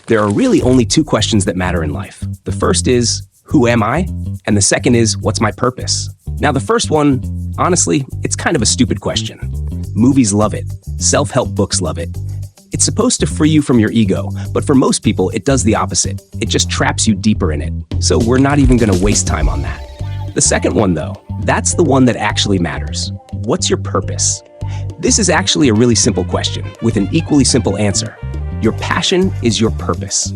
There are really only two questions that matter in life. The first is, who am I? And the second is, what's my purpose? Now, the first one, honestly, it's kind of a stupid question. Movies love it. Self-help books love it. It's supposed to free you from your ego, but for most people, it does the opposite. It just traps you deeper in it. So we're not even going to waste time on that. The second one, though, that's the one that actually matters. What's your purpose? This is actually a really simple question with an equally simple answer. Your passion is your purpose.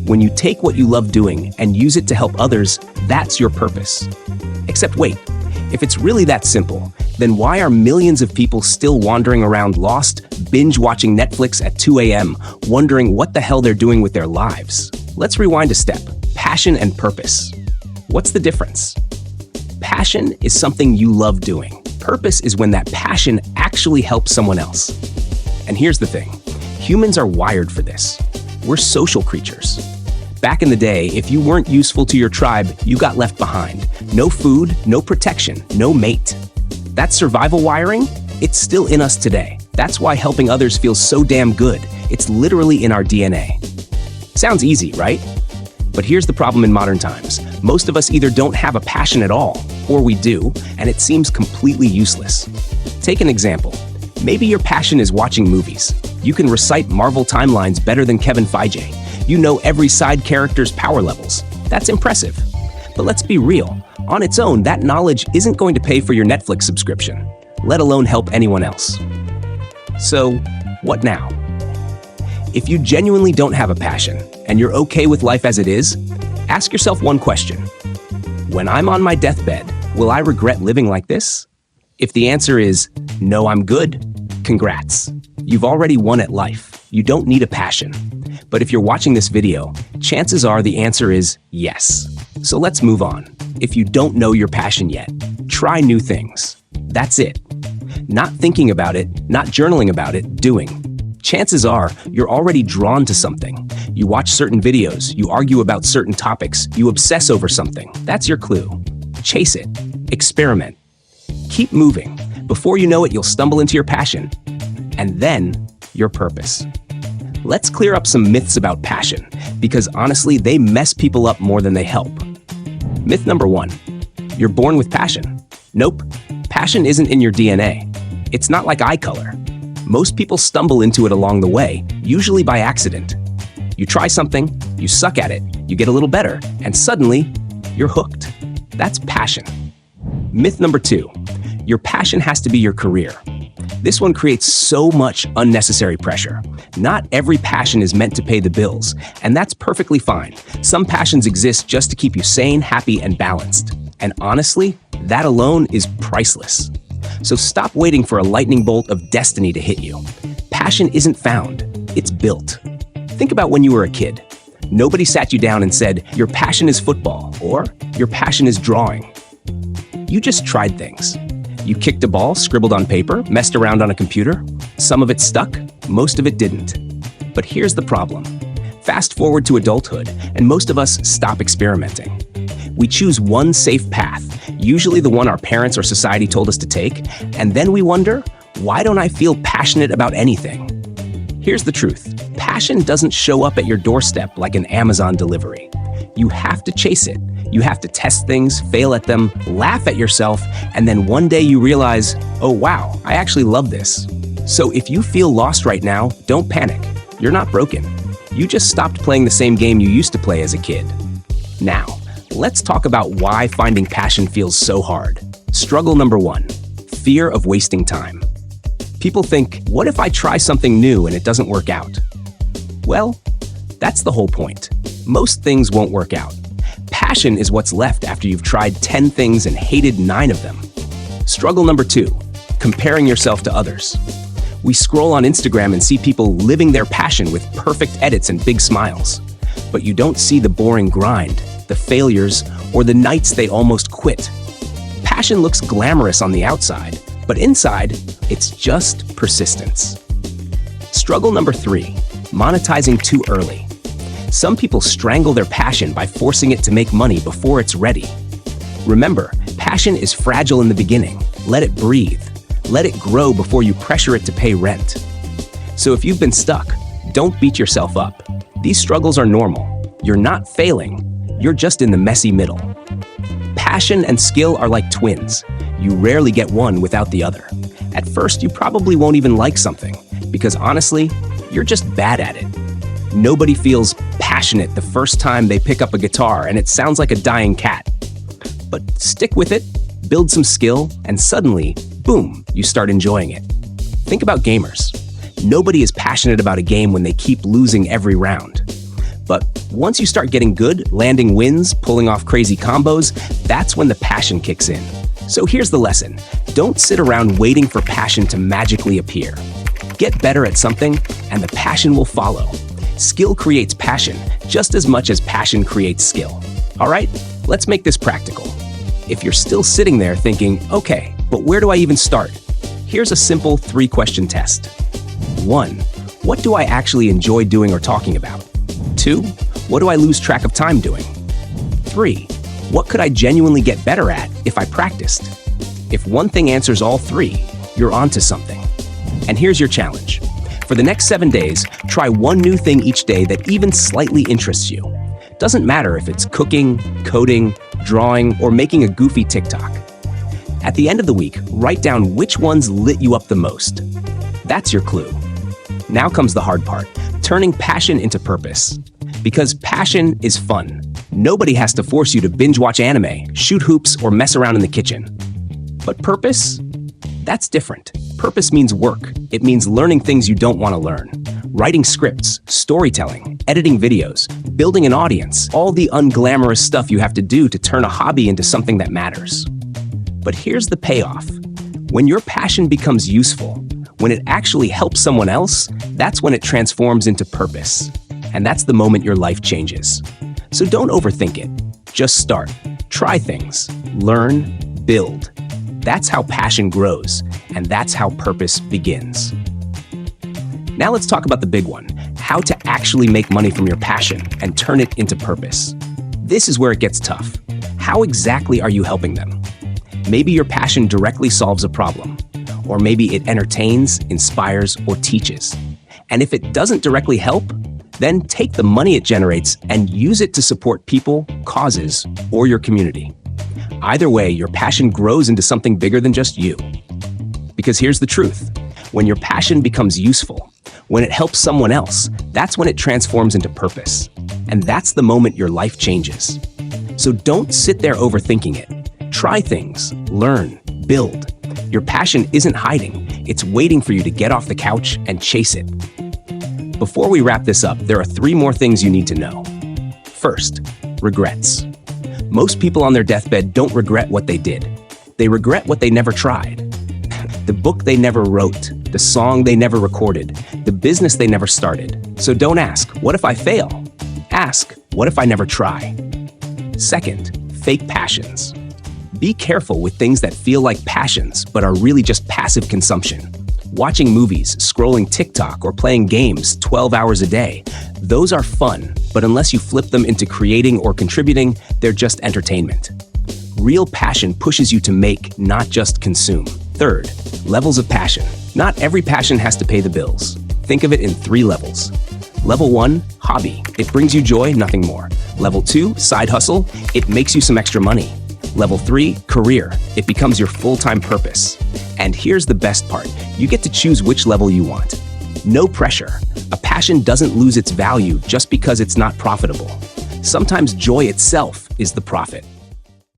When you take what you love doing and use it to help others, that's your purpose. Except wait, if it's really that simple, then why are millions of people still wandering around lost, binge-watching Netflix at 2 a.m., wondering what the hell they're doing with their lives? Let's rewind a step. Passion and purpose. What's the difference? Passion is something you love doing. Purpose is when that passion actually helps someone else. And here's the thing. Humans are wired for this. We're social creatures. Back in the day, if you weren't useful to your tribe, you got left behind. No food, no protection, no mate. That survival wiring, it's still in us today. That's why helping others feels so damn good. It's literally in our DNA. Sounds easy, right? But here's the problem in modern times. Most of us either don't have a passion at all, or we do, and it seems completely useless. Take an example. Maybe your passion is watching movies. You can recite Marvel timelines better than Kevin Feige. You know every side character's power levels. That's impressive. But let's be real. On its own, that knowledge isn't going to pay for your Netflix subscription, let alone help anyone else. So, what now? If you genuinely don't have a passion, and you're okay with life as it is, ask yourself one question. When I'm on my deathbed, will I regret living like this? If the answer is, no, I'm good, congrats. You've already won at life. You don't need a passion. But if you're watching this video, chances are the answer is yes. So let's move on. If you don't know your passion yet, try new things. That's it. Not thinking about it, not journaling about it, doing. Chances are you're already drawn to something. You watch certain videos, you argue about certain topics, you obsess over something. That's your clue. Chase it. Experiment. Keep moving. Before you know it, you'll stumble into your passion. And then, your purpose. Let's clear up some myths about passion, because honestly, they mess people up more than they help. Myth number 1. You're born with passion. Nope. Passion isn't in your DNA. It's not like eye color. Most people stumble into it along the way, usually by accident. You try something, you suck at it, you get a little better, and suddenly, you're hooked. That's passion. Myth number 2. Your passion has to be your career. This one creates so much unnecessary pressure. Not every passion is meant to pay the bills, and that's perfectly fine. Some passions exist just to keep you sane, happy, and balanced. And honestly, that alone is priceless. So stop waiting for a lightning bolt of destiny to hit you. Passion isn't found, it's built. Think about when you were a kid. Nobody sat you down and said, your passion is football, or your passion is drawing. You just tried things. You kicked a ball, scribbled on paper, messed around on a computer. Some of it stuck, most of it didn't. But here's the problem. Fast forward to adulthood, and most of us stop experimenting. We choose one safe path, usually the one our parents or society told us to take, and then we wonder, why don't I feel passionate about anything? Here's the truth. Passion doesn't show up at your doorstep like an Amazon delivery. You have to chase it. You have to test things, fail at them, laugh at yourself, and then one day you realize, oh wow, I actually love this. So if you feel lost right now, don't panic. You're not broken. You just stopped playing the same game you used to play as a kid. Now, let's talk about why finding passion feels so hard. Struggle number 1, fear of wasting time. People think, what if I try something new and it doesn't work out? Well, that's the whole point. Most things won't work out. Passion is what's left after you've tried 10 things and hated 9 of them. Struggle number 2, comparing yourself to others. We scroll on Instagram and see people living their passion with perfect edits and big smiles. But you don't see the boring grind, the failures, or the nights they almost quit. Passion looks glamorous on the outside, but inside, it's just persistence. Struggle number 3, monetizing too early. Some people strangle their passion by forcing it to make money before it's ready. Remember, passion is fragile in the beginning. Let it breathe. Let it grow before you pressure it to pay rent. So if you've been stuck, don't beat yourself up. These struggles are normal. You're not failing. You're just in the messy middle. Passion and skill are like twins. You rarely get one without the other. At first, you probably won't even like something, because honestly, you're just bad at it. Nobody feels passionate the first time they pick up a guitar and it sounds like a dying cat. But stick with it, build some skill, and suddenly, boom, you start enjoying it. Think about gamers. Nobody is passionate about a game when they keep losing every round. But once you start getting good, landing wins, pulling off crazy combos, that's when the passion kicks in. So here's the lesson. Don't sit around waiting for passion to magically appear. Get better at something, and the passion will follow. Skill creates passion just as much as passion creates skill. All right, let's make this practical. If you're still sitting there thinking, okay, but where do I even start? Here's a simple 3-question test. 1. What do I actually enjoy doing or talking about? 2. What do I lose track of time doing? 3. What could I genuinely get better at if I practiced? If one thing answers all 3, you're onto something. And here's your challenge. For the next 7 days, try one new thing each day that even slightly interests you. Doesn't matter if it's cooking, coding, drawing, or making a goofy TikTok. At the end of the week, write down which ones lit you up the most. That's your clue. Now comes the hard part, turning passion into purpose. Because passion is fun. Nobody has to force you to binge watch anime, shoot hoops, or mess around in the kitchen. But purpose? That's different. Purpose means work. It means learning things you don't want to learn. Writing scripts, storytelling, editing videos, building an audience, all the unglamorous stuff you have to do to turn a hobby into something that matters. But here's the payoff. When your passion becomes useful, when it actually helps someone else, that's when it transforms into purpose. And that's the moment your life changes. So don't overthink it. Just start. Try things. Learn. Build. That's how passion grows, and that's how purpose begins. Now let's talk about the big one, how to actually make money from your passion and turn it into purpose. This is where it gets tough. How exactly are you helping them? Maybe your passion directly solves a problem, or maybe it entertains, inspires, or teaches. And if it doesn't directly help, then take the money it generates and use it to support people, causes, or your community. Either way, your passion grows into something bigger than just you. Because here's the truth. When your passion becomes useful, when it helps someone else, that's when it transforms into purpose. And that's the moment your life changes. So don't sit there overthinking it. Try things, learn, build. Your passion isn't hiding. It's waiting for you to get off the couch and chase it. Before we wrap this up, there are 3 more things you need to know. First, regrets. Most people on their deathbed don't regret what they did. They regret what they never tried. The book they never wrote, the song they never recorded, the business they never started. So don't ask, what if I fail? Ask, what if I never try? Second, fake passions. Be careful with things that feel like passions but are really just passive consumption. Watching movies, scrolling TikTok, or playing games 12 hours a day. Those are fun, but unless you flip them into creating or contributing, they're just entertainment. Real passion pushes you to make, not just consume. Third, levels of passion. Not every passion has to pay the bills. Think of it in 3 levels. Level 1, hobby. It brings you joy, nothing more. Level 2, side hustle. It makes you some extra money. Level 3, career. It becomes your full-time purpose. And here's the best part. You get to choose which level you want. No pressure. A passion doesn't lose its value just because it's not profitable. Sometimes joy itself is the profit.